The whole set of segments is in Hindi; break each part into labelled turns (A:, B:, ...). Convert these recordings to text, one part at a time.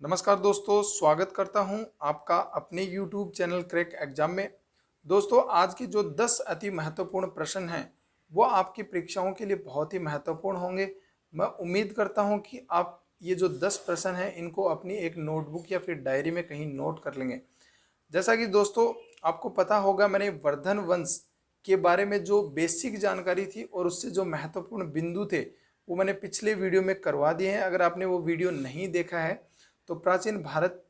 A: नमस्कार दोस्तों, स्वागत करता हूं आपका अपने YouTube चैनल क्रैक एग्जाम में। दोस्तों, आज के जो 10 अति महत्वपूर्ण प्रश्न हैं वो आपकी परीक्षाओं के लिए बहुत ही महत्वपूर्ण होंगे। मैं उम्मीद करता हूं कि आप ये जो 10 प्रश्न हैं इनको अपनी एक नोटबुक या फिर डायरी में कहीं नोट कर लेंगे। जैसा कि दोस्तों आपको पता होगा, मैंने वर्धन वंश के बारे में जो बेसिक जानकारी थी और उससे जो महत्वपूर्ण बिंदु थे वो मैंने पिछले वीडियो में करवा दिए हैं। अगर आपने वो वीडियो नहीं देखा है तो प्राचीन भारत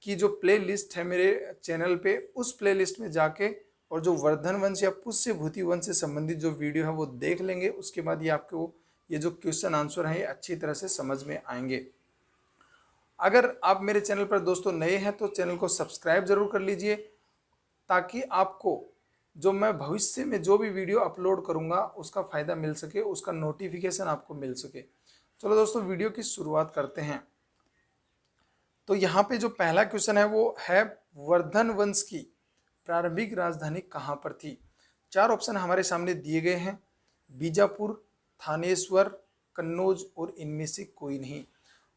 A: की जो प्ले लिस्ट है मेरे चैनल पे, उस प्ले लिस्ट में जाके और जो वर्धन वंश या पुष्य भूति वंश से संबंधित जो वीडियो है वो देख लेंगे। उसके बाद ये आपको ये जो क्वेश्चन आंसर है ये अच्छी तरह से समझ में आएंगे। अगर आप मेरे चैनल पर दोस्तों नए हैं तो चैनल को सब्सक्राइब जरूर कर लीजिए, ताकि आपको जो मैं भविष्य में जो भी वीडियो अपलोड करूंगा उसका फ़ायदा मिल सके, उसका नोटिफिकेशन आपको मिल सके। चलो दोस्तों, वीडियो की शुरुआत करते हैं। तो यहाँ पे जो पहला क्वेश्चन है वो है, वर्धन वंश की प्रारंभिक राजधानी कहाँ पर थी? 4 ऑप्शन हमारे सामने दिए गए हैं: बीजापुर, थानेश्वर, कन्नौज और इनमें से कोई नहीं।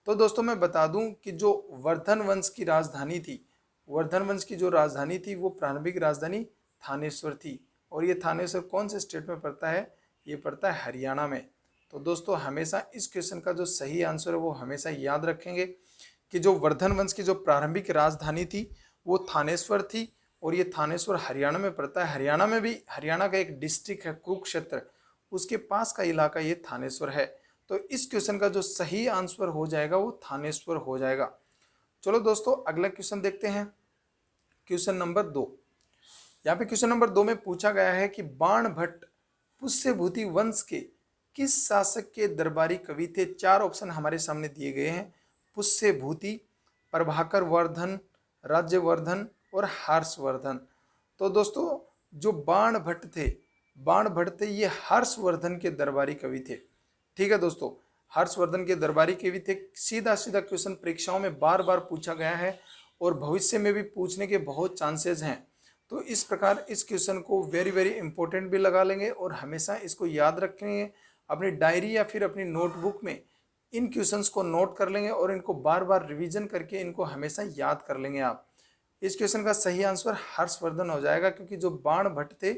A: तो दोस्तों मैं बता दूं कि जो वर्धन वंश की राजधानी थी, वर्धन वंश की जो राजधानी थी वो प्रारंभिक राजधानी थानेश्वर थी। और ये थानेश्वर कौन से स्टेट में पड़ता है? ये पड़ता है हरियाणा में। तो दोस्तों हमेशा इस क्वेश्चन का जो सही आंसर है वो हमेशा याद रखेंगे कि जो वर्धन वंश की जो प्रारंभिक राजधानी थी वो थानेश्वर थी, और ये थानेश्वर हरियाणा में पड़ता है। हरियाणा में भी, हरियाणा का एक डिस्ट्रिक्ट है कुरुक्षेत्र, उसके पास का इलाका ये थानेश्वर है। तो इस क्वेश्चन का जो सही आंसर हो जाएगा वो थानेश्वर हो जाएगा। चलो दोस्तों अगला क्वेश्चन देखते हैं, क्वेश्चन नंबर 2। यहाँ पे क्वेश्चन नंबर 2 में पूछा गया है कि बाणभट्ट पुष्यभूति वंश के किस शासक के दरबारी कवि थे? 4 ऑप्शन हमारे सामने दिए गए हैं: पुष्यभूति, प्रभाकर वर्धन, राज्यवर्धन और हर्षवर्धन। तो दोस्तों जो बाणभट्ट थे, बाणभट्ट थे ये हर्षवर्धन के दरबारी कवि थे। ठीक है दोस्तों, हर्षवर्धन के दरबारी कवि थे। सीधा सीधा क्वेश्चन परीक्षाओं में बार बार पूछा गया है और भविष्य में भी पूछने के बहुत चांसेस हैं। तो इस प्रकार इस क्वेश्चन को वेरी वेरी इंपॉर्टेंट भी लगा लेंगे और हमेशा इसको याद रखेंगे अपनी डायरी या फिर अपनी नोटबुक में। इन क्वेश्चंस को नोट कर लेंगे और इनको बार बार रिवीजन करके इनको हमेशा याद कर लेंगे आप। इस क्वेश्चन का सही आंसर हर्षवर्धन हो जाएगा, क्योंकि जो बाणभट्ट थे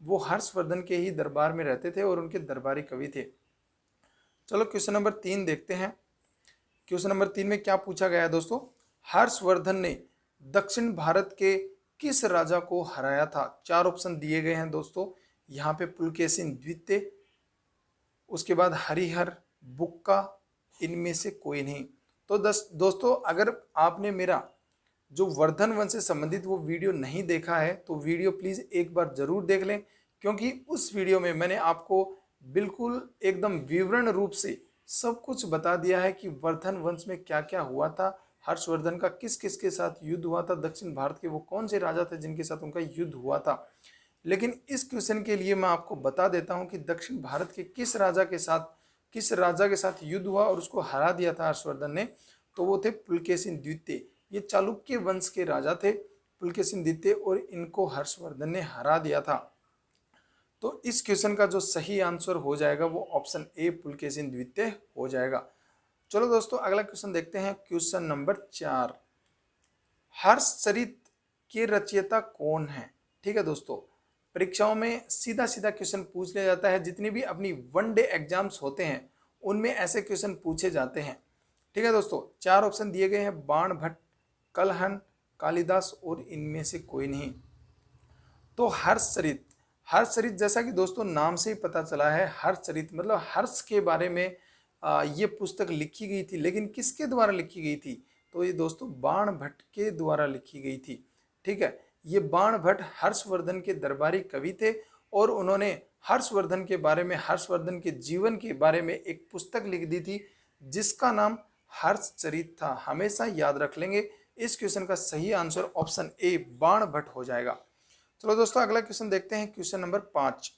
A: वो हर्षवर्धन के ही दरबार में रहते थे और उनके दरबारी कवि थे। चलो क्वेश्चन नंबर 3 देखते हैं। क्वेश्चन नंबर 3 में क्या पूछा गया है दोस्तों? हर्षवर्धन ने दक्षिण भारत के किस राजा को हराया था? 4 ऑप्शन दिए गए हैं दोस्तों। यहाँ पे पुलकेशिन द्वितीय, उसके बाद हरिहर, बुक्का, इनमें से कोई नहीं। तो दोस्तों अगर आपने मेरा जो वर्धन वंश से संबंधित वो वीडियो नहीं देखा है तो वीडियो प्लीज़ एक बार ज़रूर देख लें, क्योंकि उस वीडियो में मैंने आपको बिल्कुल एकदम विवरण रूप से सब कुछ बता दिया है कि वर्धन वंश में क्या क्या हुआ था, हर्षवर्धन का किस किस के साथ युद्ध हुआ था, दक्षिण भारत के वो कौन से राजा थे जिनके साथ उनका युद्ध हुआ था। लेकिन इस क्वेश्चन के लिए मैं आपको बता देता हूं कि दक्षिण भारत के किस राजा के साथ युद्ध हुआ और उसको हरा दिया था हर्षवर्धन ने। तो वो थे पुलकेशिन द्वितीय। ये चालुक्य वंश के राजा थे पुलकेशिन द्वितीय, और इनको हर्षवर्धन ने हरा दिया था। तो इस क्वेश्चन का जो सही आंसर हो जाएगा वो ऑप्शन ए पुलकेशिन द्वितीय हो जाएगा। चलो दोस्तों अगला क्वेश्चन देखते हैं, क्वेश्चन नंबर 4। हर्षचरित के रचयिता कौन है? ठीक है दोस्तों, परीक्षाओं में सीधा सीधा क्वेश्चन पूछ लिया जाता है। जितनी भी अपनी वनडे एग्जाम्स होते हैं उनमें ऐसे क्वेश्चन पूछे जाते हैं। ठीक है दोस्तों, 4 ऑप्शन दिए गए हैं: बाणभट्ट, कलहन, कालिदास और इनमें से कोई नहीं। तो हर्षचरित, हर्षचरित जैसा कि दोस्तों नाम से ही पता चला है, हर्षचरित मतलब हर्ष के बारे में ये पुस्तक लिखी गई थी। लेकिन किसके द्वारा लिखी गई थी? तो ये दोस्तों बाणभट्ट के द्वारा लिखी गई थी। ठीक है, ये बाणभट्ट हर्षवर्धन के दरबारी कवि थे और उन्होंने हर्षवर्धन के बारे में, हर्षवर्धन के जीवन के बारे में एक पुस्तक लिख दी थी जिसका नाम हर्षचरित था। हमेशा याद रख लेंगे। इस क्वेश्चन का सही आंसर ऑप्शन ए बाणभट्ट हो जाएगा। चलो दोस्तों अगला क्वेश्चन देखते हैं, क्वेश्चन नंबर 5।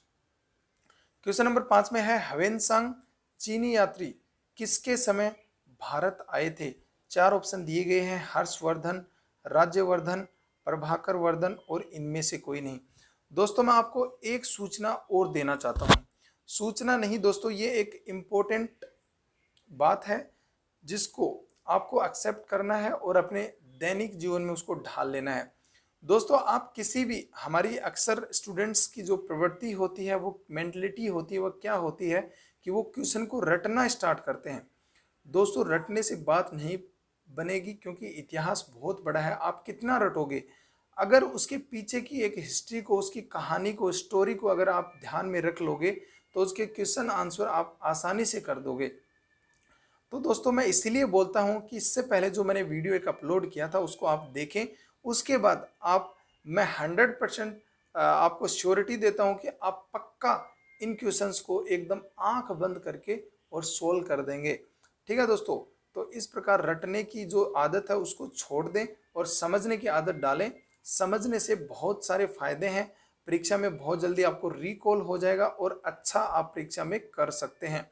A: क्वेश्चन नंबर 5 में है, ह्वेनसांग चीनी यात्री किसके समय भारत आए थे? 4 ऑप्शन दिए गए हैं: हर्षवर्धन, राज्यवर्धन, प्रभाकर वर्धन और इनमें से कोई नहीं। दोस्तों मैं आपको एक सूचना और देना चाहता हूँ। सूचना नहीं दोस्तों, ये एक इम्पोर्टेंट बात है जिसको आपको एक्सेप्ट करना है और अपने दैनिक जीवन में उसको ढाल लेना है। दोस्तों, आप किसी भी, हमारी अक्सर स्टूडेंट्स की जो प्रवृत्ति होती है, वो मेंटलिटी होती है, वो क्या होती है कि वो क्वेश्चन को रटना स्टार्ट करते हैं। दोस्तों, रटने से बात नहीं बनेगी, क्योंकि इतिहास बहुत बड़ा है। आप कितना रटोगे? अगर उसके पीछे की एक हिस्ट्री को, उसकी कहानी को, स्टोरी को अगर आप ध्यान में रख लोगे तो उसके क्वेश्चन आंसर आप आसानी से कर दोगे। तो दोस्तों, मैं इसीलिए बोलता हूं कि इससे पहले जो मैंने वीडियो एक अपलोड किया था उसको आप देखें, उसके बाद आप, मैं 100% आपको श्योरिटी देता हूं कि आप पक्का इन क्वेश्चंस को एकदम आंख बंद करके और सोल्व कर देंगे। ठीक है दोस्तों, तो इस प्रकार रटने की जो आदत है उसको छोड़ दें और समझने की आदत डालें। समझने से बहुत सारे फायदे हैं, परीक्षा में बहुत जल्दी आपको रिकॉल हो जाएगा और अच्छा आप परीक्षा में कर सकते हैं।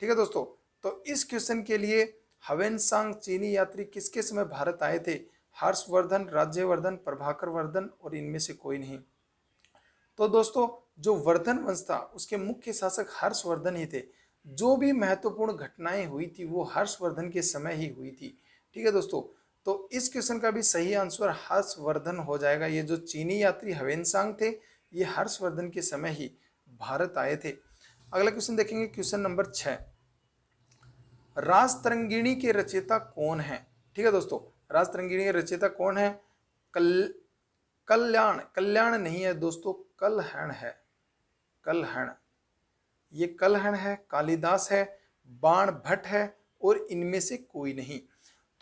A: ठीक है दोस्तों, तो इस क्वेश्चन के लिए ह्वेनसांग चीनी यात्री किसके समय भारत आए थे? हर्षवर्धन, राज्यवर्धन, प्रभाकर वर्धन और इनमें से कोई नहीं। तो दोस्तों, जो वर्धन वंश था उसके मुख्य शासक हर्षवर्धन ही थे। जो भी महत्वपूर्ण घटनाएं हुई थी वो हर्षवर्धन के समय ही हुई थी। ठीक है दोस्तों, तो इस क्वेश्चन का भी सही आंसर हर्षवर्धन हो जाएगा। ये जो चीनी यात्री ह्वेनसांग थे, ये हर्षवर्धन के समय ही भारत आए थे। अगला क्वेश्चन देखेंगे, क्वेश्चन नंबर 6। राजतरंगिणी के रचयिता कौन है? ठीक है दोस्तों, राजतरंगिणी के रचयिता कौन है? कल्याण, कल्याण नहीं है दोस्तों, कलहण है। कलहण, ये कलहण है, कालिदास है, बाण भट्ट है और इनमें से कोई नहीं।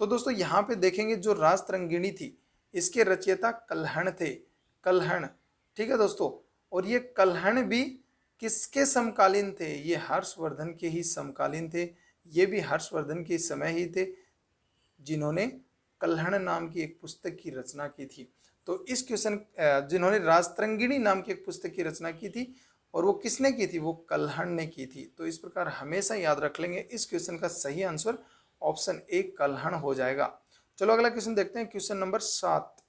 A: तो दोस्तों, यहाँ पे देखेंगे जो राजतरंगिणी थी इसके रचयिता कलहण थे। कलहण, ठीक है दोस्तों, और ये कलहण भी किसके समकालीन थे? ये हर्षवर्धन के ही समकालीन थे। ये भी हर्षवर्धन के समय ही थे जिन्होंने कलहण नाम की एक पुस्तक की रचना की थी। तो इस क्वेश्चन, जिन्होंने राजतरंगिणी नाम की एक पुस्तक की रचना की थी, और वो किसने की थी? वो कलहण ने की थी। तो इस प्रकार हमेशा याद रख लेंगे, इस क्वेश्चन का सही आंसर ऑप्शन ए कलहण हो जाएगा। चलो अगला क्वेश्चन देखते हैं, क्वेश्चन नंबर 7।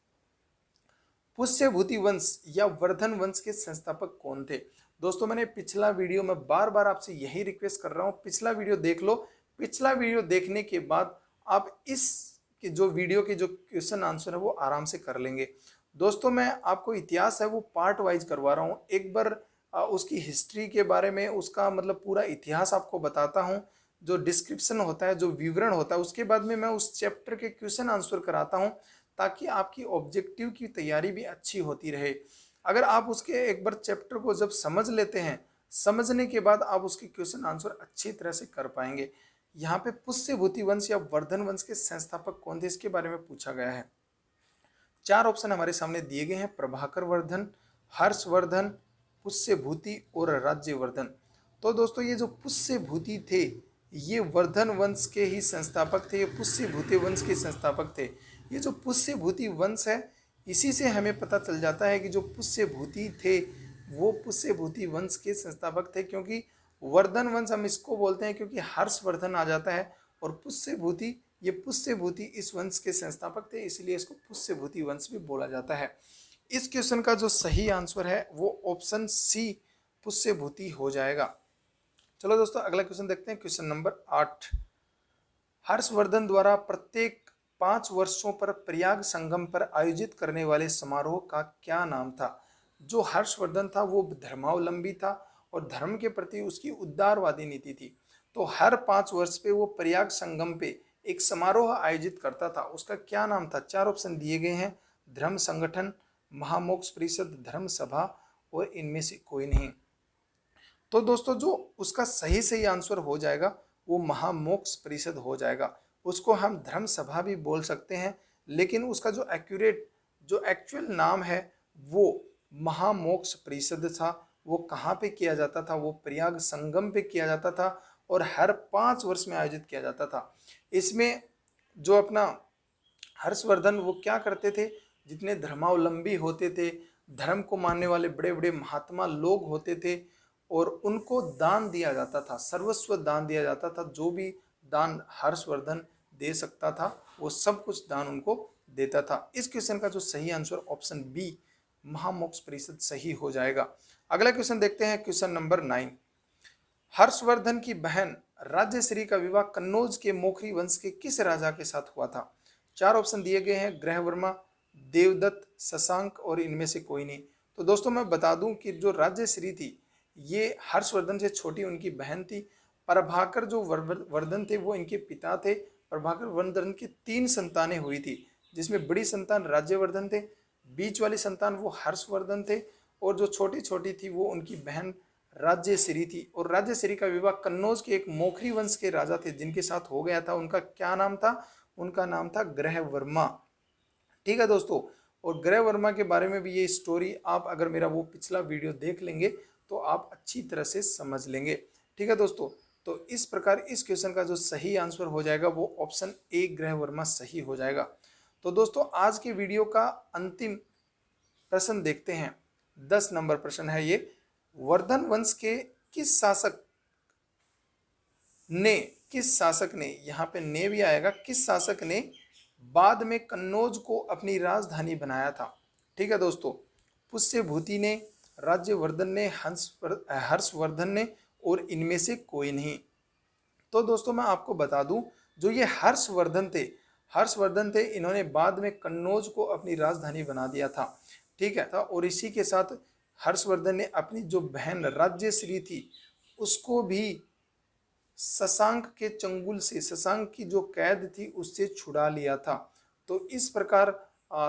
A: पुष्यभूति वंश या वर्धन वंश के संस्थापक कौन थे? दोस्तों, मैंने पिछला वीडियो में बार बार आपसे यही रिक्वेस्ट कर रहा हूं, पिछला वीडियो देख लो। पिछला वीडियो देखने के बाद आप इस जो वीडियो के जो क्वेश्चन आंसर है वो आराम से कर लेंगे। दोस्तों, मैं आपको इतिहास है वो पार्ट वाइज करवा रहा हूँ। एक बार उसकी हिस्ट्री के बारे में, उसका मतलब पूरा इतिहास आपको बताता हूँ, जो डिस्क्रिप्शन होता है, जो विवरण होता है, उसके बाद में मैं उस चैप्टर के क्वेश्चन आंसर कराता हूँ, ताकि आपकी ऑब्जेक्टिव की तैयारी भी अच्छी होती रहे। अगर आप उसके एक बार चैप्टर को जब समझ लेते हैं, समझने के बाद आप उसके क्वेश्चन आंसर अच्छी तरह से कर पाएंगे। यहाँ पे पुष्यभूति वंश या वर्धन वंश के संस्थापक कौन थे इसके बारे में पूछा गया है। 4 ऑप्शन हमारे सामने दिए गए हैं, प्रभाकर वर्धन, हर्षवर्धन, पुष्यभूति और राज्यवर्धन। तो दोस्तों, ये जो पुष्यभूति थे ये वर्धन वंश के ही संस्थापक थे, ये पुष्यभूति वंश के संस्थापक थे। ये जो पुष्यभूति वंश है, इसी से हमें पता चल जाता है कि जो पुष्यभूति थे वो पुष्यभूति वंश के संस्थापक थे, क्योंकि वर्धन वंश हम इसको बोलते हैं क्योंकि हर्षवर्धन आ जाता है, और पुष्यभूति, ये पुष्यभूति इस वंश के संस्थापक थे, इसलिए इसको पुष्यभूति वंश भी बोला जाता है। इस क्वेश्चन का जो सही आंसर है वो ऑप्शन सी पुष्यभूति हो जाएगा। चलो दोस्तों, अगला क्वेश्चन देखते हैं, क्वेश्चन नंबर 8। हर्षवर्धन द्वारा प्रत्येक 5 वर्षों पर प्रयाग संगम पर आयोजित करने वाले समारोह का क्या नाम था? जो हर्षवर्धन था वो धर्मावलंबी था और धर्म के प्रति उसकी उदारवादी नीति थी। तो हर 5 वर्ष पे वो प्रयाग संगम पे एक समारोह आयोजित करता था, उसका क्या नाम था? 4 ऑप्शन दिए गए हैं, धर्म संगठन, महामोक्ष परिषद, धर्म सभा और इनमें से कोई नहीं। तो दोस्तों, जो उसका सही आंसर हो जाएगा वो महामोक्ष परिषद हो जाएगा। उसको हम धर्म सभा भी बोल सकते हैं, लेकिन उसका जो एक्यूरेट, जो एक्चुअल नाम है वो महामोक्ष परिषद था। वो कहाँ पे किया जाता था? वो प्रयाग संगम पे किया जाता था और हर 5 वर्ष में आयोजित किया जाता था। इसमें जो अपना हर्षवर्धन वो क्या करते थे, जितने धर्मावलंबी होते थे, धर्म को मानने वाले बड़े बड़े महात्मा लोग होते थे, और उनको दान दिया जाता था, सर्वस्व दान दिया जाता था। जो भी दान हर्षवर्धन दे सकता था वो सब कुछ दान उनको देता था। इस क्वेश्चन का जो सही आंसर ऑप्शन बी महामोक्ष परिषद सही हो जाएगा। अगला क्वेश्चन देखते हैं, क्वेश्चन नंबर 9। हर्षवर्धन की बहन राज्यश्री का विवाह कन्नौज के मोखरी वंश के किस राजा के साथ हुआ था? 4 ऑप्शन दिए गए हैं, ग्रहवर्मा, देवदत्त, शशांक और इनमें से कोई नहीं। तो दोस्तों मैं बता दूं कि जो राज्यश्री थी ये हर्षवर्धन से छोटी उनकी बहन थी। प्रभाकर जो वर्धन थे वो इनके पिता थे। प्रभाकर वर्धन की 3 संतानें हुई थी, जिसमें बड़ी संतान राज्यवर्धन थे, बीच वाली संतान वो हर्षवर्धन थे और जो छोटी छोटी थी वो उनकी बहन राज्यश्री थी। और राज्यश्री का विवाह कन्नौज के एक मोखरी वंश के राजा थे जिनके साथ हो गया था। उनका क्या नाम था? उनका नाम था ग्रहवर्मा। ठीक है दोस्तों, और ग्रहवर्मा के बारे में भी ये स्टोरी आप अगर मेरा वो पिछला वीडियो देख लेंगे तो आप अच्छी तरह से समझ लेंगे। ठीक है दोस्तों, तो इस प्रकार इस क्वेश्चन का जो सही आंसर हो जाएगा वो ऑप्शन ए ग्रहवर्मा सही हो जाएगा। तो दोस्तों आज के वीडियो का अंतिम प्रश्न देखते हैं। 10 नंबर प्रश्न है ये। वर्धन वंश के किस शासक ने यहाँ पे ने भी आएगा, किस शासक ने बाद में कन्नौज को अपनी राजधानी बनाया था? ठीक है दोस्तों, पुष्यभूति ने, राज्यवर्धन ने, हर्षवर्धन ने और इनमें से कोई नहीं। तो दोस्तों मैं आपको बता दूं, जो ये हर्षवर्धन थे इन्होंने बाद में कन्नौज को अपनी राजधानी बना दिया था। ठीक है, और इसी के साथ हर्षवर्धन ने अपनी जो बहन राज्यश्री थी उसको भी शशांक के चंगुल से, शशांक की जो कैद थी उससे छुड़ा लिया था। तो इस प्रकार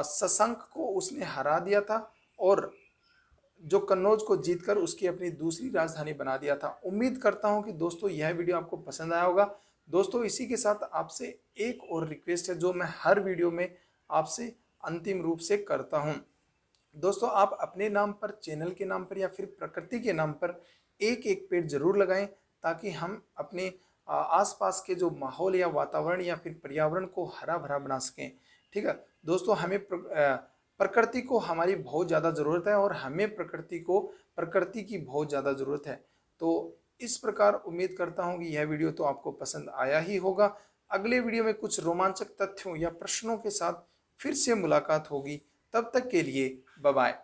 A: शशांक को उसने हरा दिया था और जो कन्नौज को जीतकर उसकी अपनी दूसरी राजधानी बना दिया था। उम्मीद करता हूं कि दोस्तों यह वीडियो आपको पसंद आया होगा। दोस्तों इसी के साथ आपसे एक और रिक्वेस्ट है जो मैं हर वीडियो में आपसे अंतिम रूप से करता हूं। दोस्तों आप अपने नाम पर, चैनल के नाम पर या फिर प्रकृति के नाम पर एक एक पेड़ जरूर लगाएं, ताकि हम अपने आसपास के जो माहौल या वातावरण या फिर पर्यावरण को हरा भरा बना सकें। ठीक है दोस्तों, हमें प्रकृति को हमारी बहुत ज़्यादा ज़रूरत है और हमें प्रकृति की बहुत ज़्यादा ज़रूरत है। तो इस प्रकार उम्मीद करता हूं कि यह वीडियो तो आपको पसंद आया ही होगा। अगले वीडियो में कुछ रोमांचक तथ्यों या प्रश्नों के साथ फिर से मुलाकात होगी। तब तक के लिए बाय बाय।